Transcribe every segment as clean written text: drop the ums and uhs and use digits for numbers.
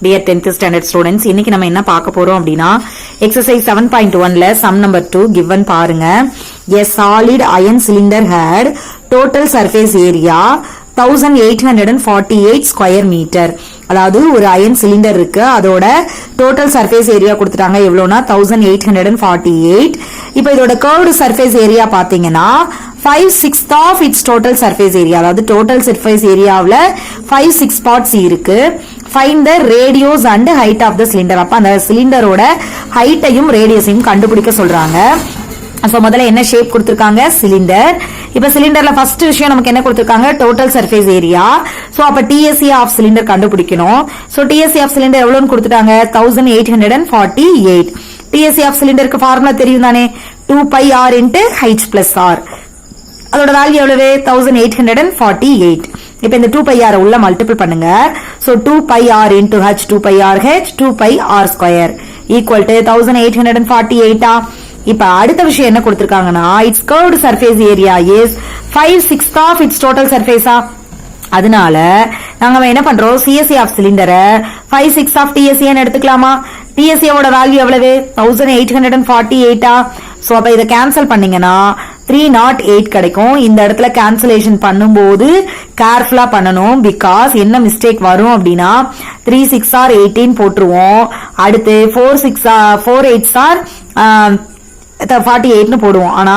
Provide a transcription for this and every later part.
Dear 10th standard students, இன்னைக்கு நம்ம என்ன பார்க்க போறோம் அப்படின்னா எக்ஸசைஸ் 7.1ல சம் நம்பர் 2 given பாருங்க. A solid iron cylinder had total surface area 1848 square metre. அதாவது ஒரு அயன் சிலிண்டர் இருக்கு, அதோட டோட்டல் சர்ஃபேஸ் ஏரியா கொடுத்துட்டாங்க எவ்வளவுனா 1848. இப்போ இதோட கர்வ்டு சர்ஃபேஸ் ஏரியா பாத்தீங்கன்னா 5/6 of its total surface area. அதாவது டோட்டல் சர்ஃபேஸ் ஏரியாவில் 5/6 பார்ட்ஸ் இருக்கு. Find the radius and height of the cylinder. அப்ப அந்த சிலிண்டரோட ஹைட்டையும் ரேடியஸையும் கண்டுபிடிக்க சொல்றாங்க. அப்ப முதல்ல என்ன ஷேப் கொடுத்திருக்காங்க? சிலிண்டர். இப்ப சிலிண்டர்ல ஃபர்ஸ்ட் விஷயம் நமக்கு என்ன கொடுத்திருக்காங்க? Total surface area. சோ அப்ப டிஎஸ்சி ஆஃப் சிலிண்டர் கண்டுபிடிக்கணும். சோ டிஎஸ்சி ஆஃப் சிலிண்டர் எவ்வளவுன்னு கொடுத்துட்டாங்க? 1848. டிஎஸ்சி ஆஃப் சிலிண்டருக்கு ஃபார்முலா தெரியும் தானே? 2πr into h plus r. அதோட வேல்யூ எவ்வளவு? 1848. இப்ப இந்த 2πr உள்ள மல்டிபிள் பண்ணுங்க. So 2πr into h 2πr h 2πr square equal to 1848. இப்ப அடுத்த விஷயம் என்ன கொடுத்திருக்காங்கன்னா it's curved surface area is 5/6 of its total சர்ஃபேஸா. அதனால நாங்க என்ன பண்றோம்? சிஎஸ்சி ஆஃப் சிலிண்டரை 5/6 ஆஃப் டிஎஸ்சி எடுத்துக்கலாமா? டிஎஸ்சியோட வேல்யூ எவ்வளவு? 1848. சோ அப்ப இதை கேன்சல் பண்ணீங்கன்னா 308 கிடைக்கும். இந்த இடத்துல கேன்சலேஷன் பண்ணும்போது கேர்ஃபுல்லா பண்ணணும். பிகாஸ் என்ன மிஸ்டேக் வரும் அப்படின்னா 3/6 are 18 போட்டுருவோம். அடுத்து 4/8 are 48 போடுவோம். ஆனா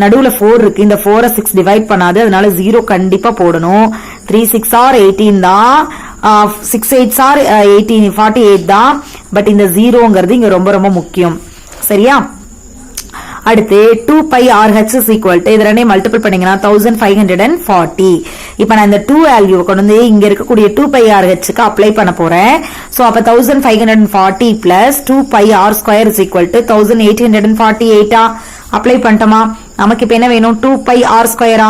நடுவுல 4 இருக்கு. இந்த 4 6 டிவைட் பண்ணாது, அதனால 0 கண்டிப்பா போடணும். 3/6 are 18 தான், 6/8 are 18 48 தான். பட் இந்த 0ங்கிறது இங்க ரொம்ப ரொம்ப முக்கியம். சரியா? அடுத்து 2πrh is equal to இது ரெண்டையும் மல்டிபிள் பண்ணீங்கன்னா 1540. இப்ப நான் இந்த 2 வேல்யூ கொண்டு வந்து இங்க இருக்கக்கூடிய 2πrhக்கு அப்ளை பண்ண போறேன். சோ அப்ப 1540 plus 2πr square is equal to 1848. Apply பண்ணிட்டோமா? நமக்கு இப்ப என்ன வேணும்? 2πr ஸ்கொயரா.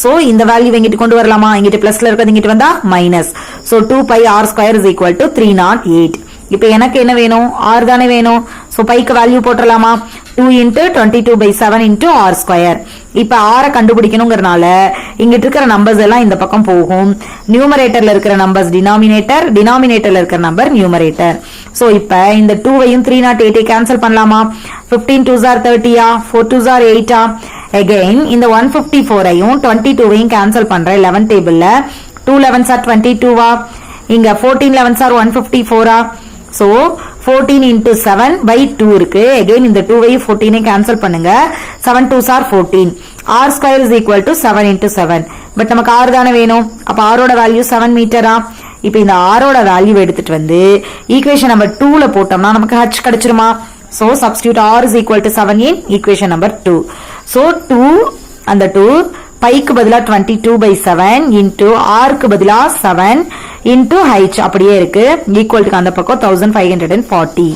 சோ இந்த வேல்யூ இங்கிட்டு கொண்டு வரலாமா? இங்கிட்டு பிளஸ்ல இருக்கிறது இங்கிட்டு வந்தா minus. So 2πr square is equal to 308. இப்ப எனக்கு என்ன வேணும்? r தானே வேணும். சோ பைக்கு வேல்யூ போட்டுடலாமா? 2 into 22/7 into r ஸ்கொயர். இப்ப r கண்டுபிடிக்கணுங்கிறனால இங்கிட்டு இருக்கிற நம்பர்ஸ் எல்லாம் இந்த பக்கம் போகும். நியூமரேட்டர்ல இருக்கிற நம்பர்ஸ் டினாமினேட்டர், டினாமினேட்டர்ல இருக்கிற நம்பர் நியூமரேட்டர். சோ இப்ப இந்த 2வையும் 308 கேன்சல் பண்ணலாமா? 15 2s are 30, 4 2s are 8. Again இந்த 154ஐயும் 22வையும் கேன்சல் பண்றேன் 11 டேபிள்ல. 2 11s are 22. இங்க 14 11s are 154. So 14 into 7 by 2 இருக்கு. அகைன் இந்த 2வையும் 14ஐயும் கேன்சல் பண்ணுங்க. 7 2s are 14. r square is equal to 7 into 7. But நமக்கு r தானே வேணும். அப்ப r ஓட வேல்யூ 7 மீட்டரா. இப்ப இந்த r ஓட வேல்யூ எடுத்துட்டு வந்து ஈக்குவேஷன் நம்பர் 2ல போட்டோம்னா நமக்கு h கிடைச்சிருமா? So substitute r is equal to 7 in equation number 2. So 2 அந்த 2 பைக்கு பதிலா 22/7 இன்டு ஆருக்கு பதிலா 7 இன்டு h அப்படியே இருக்கு. ஈக்குவல் டு அந்த பக்கம் 1540.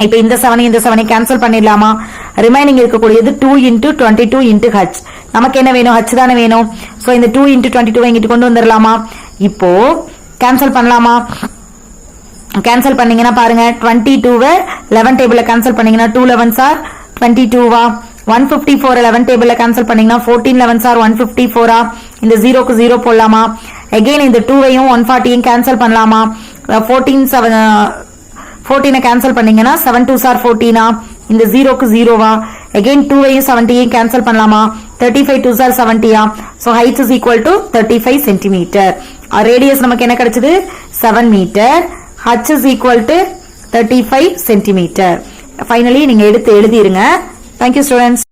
இப்ப இந்த 7 கேன்சல் பண்ணிடலாமா? ரிமைனிங் இருக்கக்கூடியது 2 into 22 into h. நமக்கு என்ன வேணும்? h தானே வேணும். சோ இந்த 2 into 22 இங்கிட்டு கொண்டு வந்துடலாமா? இப்போ கேன்சல் பண்ணலாமா? கேன்சல் பண்ணீங்கன்னா பாருங்க 22 11 டேபிள்ல கேன்சல் பண்ணீங்கன்னா 2 11s are 22. 154 11 டேபிள்ல கேன்சல் பண்ணீங்கன்னா 14 11s are 154. இந்த 0க்கு 0 போடலாமா? அகைன் இந்த 2வையும் 140யும் கேன்சல் பண்ணலாமா? 14 கேன்சல் பண்ணீங்கன்னா 7 2s are 14. இந்த 0க்கு 0. அகைன் 2வையும் 70யும் கேன்சல் பண்ணலாமா? 35 2s are 70. So height is equal to 35 centimetre. Radius நமக்கு என்ன கிடைச்சது? 7 metre. h is equal to 35 centimetre. Finally நீங்க எடுத்து எழுதிருங்க. Thank you students.